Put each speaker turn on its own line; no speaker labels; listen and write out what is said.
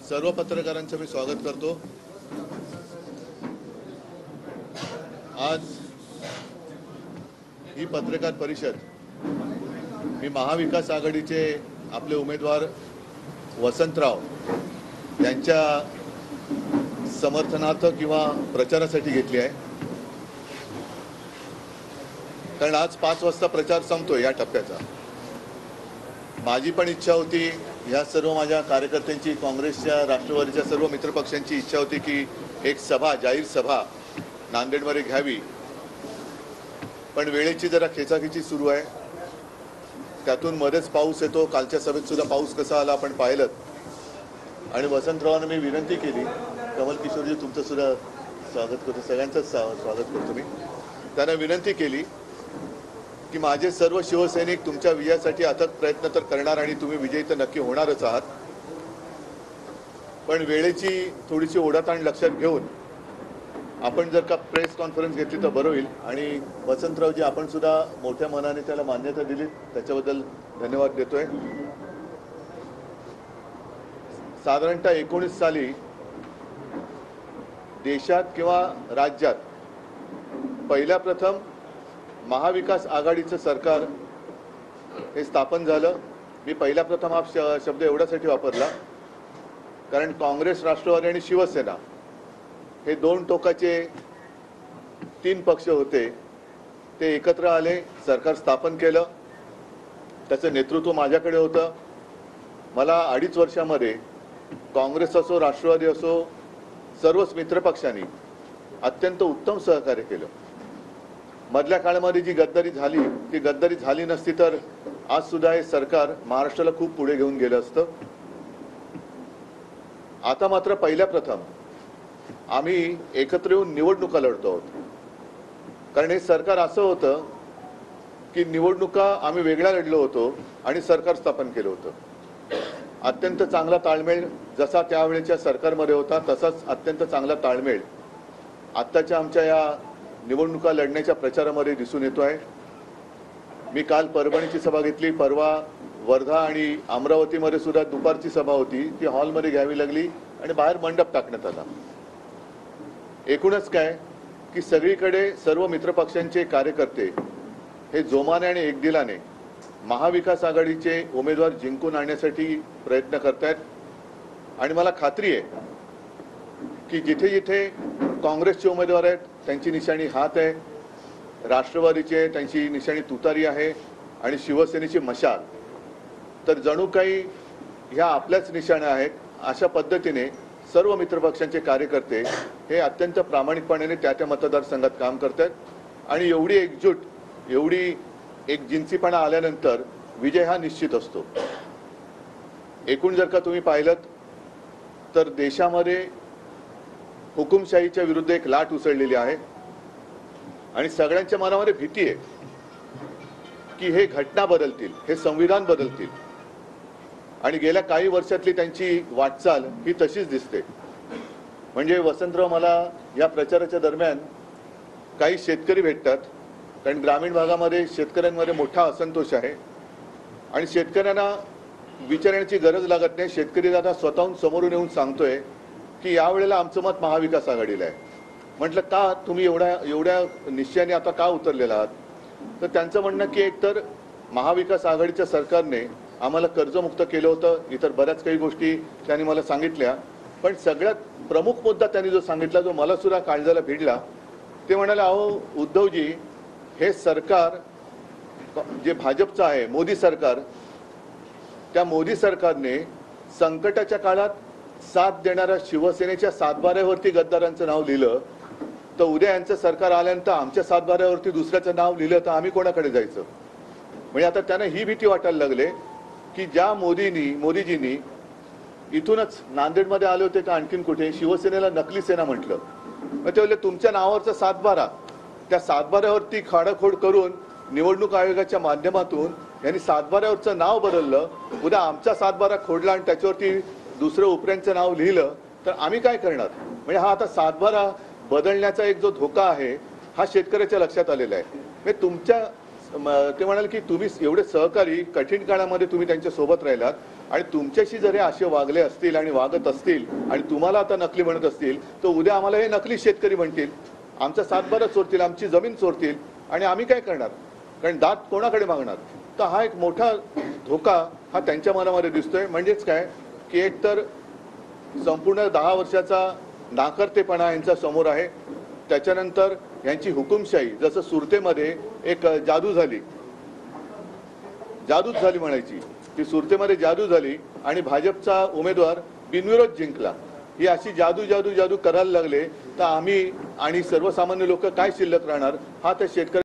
सर्व पत्रकारांचं मी स्वागत करतो। आज ही पत्रकार परिषद मी महाविकास आघाडीचे आपले उमेदवार वसंतराव यांच्या समर्थनार्थ किंवा प्रचारासाठी घेतली आहे, कारण आज 5 वाजता प्रचार संपतो या टप्प्याचा। माझी पण इच्छा होती, या सर्व माझ्या कार्यकर्त्यांची, काँग्रेसच्या, राष्ट्रवादीच्या सर्व मित्रपक्षांची इच्छा होती की एक सभा, जाहीर सभा नांदेडमध्ये घ्यावी, पण वेळेची जरा खेचाखेची सुरू आहे। त्यातून मध्येच पाऊस येतो। कालच्या सभेत सुद्धा पाऊस कसा आला आपण पाहिलं। आणि वसंतरावांना मी विनंती केली, कमल किशोरजी तुमचं सुद्धा स्वागत करतो, सगळ्यांचंच स्वागत करतो मी। त्यांना विनंती केली की माझे सर्व शिवसैनिक तुमच्या विजयासाठी अथक प्रयत्न तर करणार आणि तुम्ही विजयी तर नक्की होणारच आहात, पण वेळेची थोडीशी ओढाताण लक्षात घेऊन आपण जर का प्रेस कॉन्फरन्स घेतली तर बरं होईल। आणि वसंतरावजी आपण सुद्धा मोठ्या मनाने त्याला मान्यता दिली, त्याच्याबद्दल धन्यवाद देतोय। साधारणतः 19 साली देशात किंवा राज्यात पहिल्या प्रथम महाविकास आघाडीचं सरकार हे स्थापन झालं। मी पहिल्या प्रथम हा शब्द एवढ्यासाठी वापरला कारण काँग्रेस, राष्ट्रवादी आणि शिवसेना हे 2 टोकाचे 3 पक्ष होते, ते एकत्र आले, सरकार स्थापन केलं। त्याचं नेतृत्व माझ्याकडे होतं। मला 2.5 वर्षामध्ये काँग्रेस असो, राष्ट्रवादी असो, सर्वच मित्रपक्षांनी अत्यंत उत्तम सहकार्य केलं। मधल्या काळामध्ये जी गद्दारी झाली ती गद्दारी झाली नसती तर आज सुद्धा हे सरकार महाराष्ट्राला खूप पुढे घेऊन गेलं असतं। आता मात्र पहिल्या प्रथम आम्ही एकत्र येऊन निवडणुका लढतो आहोत, कारण हे सरकार असं होतं की निवडणुका आम्ही वेगळ्या लढलो होतो आणि सरकार स्थापन केलं होतं। अत्यंत चांगला ताळमेळ जसा त्यावेळेच्या सरकारमध्ये होता तसाच अत्यंत चांगला ताळमेळ आत्ताच्या आमच्या या निवडणुका लढण्याच्या प्रचारामध्ये दिसून येतो आहे। मी काल परभणीची सभा घेतली, परवा वर्धा आणि अमरावतीमध्ये सुद्धा दुपारची सभा होती, ती हॉलमध्ये घ्यावी लागली आणि बाहेर मंडप टाकण्यात आला। एकूणच काय की सगळीकडे सर्व मित्रपक्षांचे कार्यकर्ते हे जोमाने आणि एकदिलाने महाविकास आघाडीचे उमेदवार जिंकून आणण्यासाठी प्रयत्न करतायत। आणि मला खात्री आहे की जिथे जिथे काँग्रेसचे उमेदवार आहेत त्यांची निशाणी हात आहे, राष्ट्रवादीचे त्यांची निशाणी तुतारी आहे आणि शिवसेनेची मशाल, तर जणू काही ह्या आपल्याच निशाण्या आहेत। अशा पद्धतीने सर्व मित्रपक्षांचे कार्यकर्ते हे अत्यंत प्रामाणिकपणे त्या मतदारसंघात काम करतात आणि एवढी एकजूट, एवढी एक जिन्सीपणा आल्यानंतर विजय हा निश्चित असतो। एकूण जर का तुम्ही पाहिलं तर देशामध्ये हुकुमशाहीच्या विरुद्ध एक लाट उसळलेली आहे आणि सगळ्यांच्या मनामध्ये भीती आहे की हे घटना बदलतील, हे संविधान बदलतील आणि गेल्या काही वर्षातली त्यांची वाटचाल ही तशीच दिसते। म्हणजे वसंतराव, मला या प्रचाराच्या दरम्यान काही शेतकरी भेटतात, कारण ग्रामीण भागामध्ये शेतकऱ्यांमध्ये मोठा असंतोष आहे आणि शेतकऱ्यांना विचारण्याची गरज लागत नाही। शेतकरी दादा स्वतःहून समोरून येऊन सांगतोय की यावेळेला आमचं मत महाविकास आघाडीला आहे। म्हटलं का तुम्ही एवढ्या निश्चयाने आता का उतरलेला आहात? तर त्यांचं म्हणणं की एकतर महाविकास आघाडीच्या सरकारने आम्हाला कर्जमुक्त केलं होतं, इतर बऱ्याच काही गोष्टी त्यांनी मला सांगितल्या, पण सगळ्यात प्रमुख मुद्दा त्यांनी जो सांगितला, जो मला सुद्धा काळजाला भिडला, ते म्हणाले, अहो उद्धवजी, हे सरकार जे भाजपचं आहे, मोदी सरकार, त्या मोदी सरकारने संकटाच्या काळात साथ देणाऱ्या शिवसेनेच्या सातबाऱ्यावरती गद्दारांचं नाव लिहिलं, तर उद्या यांचं सरकार आल्यानंतर आमच्या सातबाऱ्यावरती दुसऱ्याचं नाव लिहिलं तर आम्ही कोणाकडे जायचं? म्हणजे आता त्यांना ही भीती वाटायला लागले की ज्या मोदीजींनी इथूनच नांदेडमध्ये आले होते का आणखीन कुठे शिवसेनेला नकली सेना म्हटलं, मग ते बोलले तुमच्या नावावरचा सातबारा, त्या सातबाऱ्यावरती खाडाखोड करून निवडणूक आयोगाच्या माध्यमातून यांनी सातबाऱ्यावरचं नाव बदललं, उद्या आमचा सातबारा खोडला आणि त्याच्यावरती दुसरं उपऱ्यांचं नाव लिहिलं तर आम्ही काय करणार? म्हणजे हा आता सातबारा बदलण्याचा एक जो धोका आहे हा शेतकऱ्याच्या लक्षात आलेला आहे। म्हणजे तुमच्या ते म्हणाले की तुम्ही एवढे सहकारी कठीण काळामध्ये तुम्ही त्यांच्या सोबत राहिलात आणि तुमच्याशी जर हे असे वागले असतील आणि वागत असतील आणि तुम्हाला आता नकली म्हणत असतील तर उद्या आम्हाला हे नकली शेतकरी म्हणतील, आमचा सातबारा चोरतील, आमची जमीन चोरतील आणि आम्ही काय करणार? कारण दात कोणाकडे मागणार? तर हा एक मोठा धोका हा त्यांच्या मनामध्ये दिसतोय. म्हणजेच काय की एक तर संपूर्ण 10 वर्षाचा नाकर्तेपणा यांच्या समोर आहे. त्याच्यानंतर यांची हुकुमशाही, जसं सुरतेमध्ये एक जादूच झाली म्हणायची, ती सुरतेमध्ये जादू झाली आणि भाजपचा उमेदवार बिनविरोध जिंकला. ही अशी जादू करायला लागले तर आम्ही आणि सर्वसामान्य लोक काय शिल्लक राहणार? हा त्या शेतकरी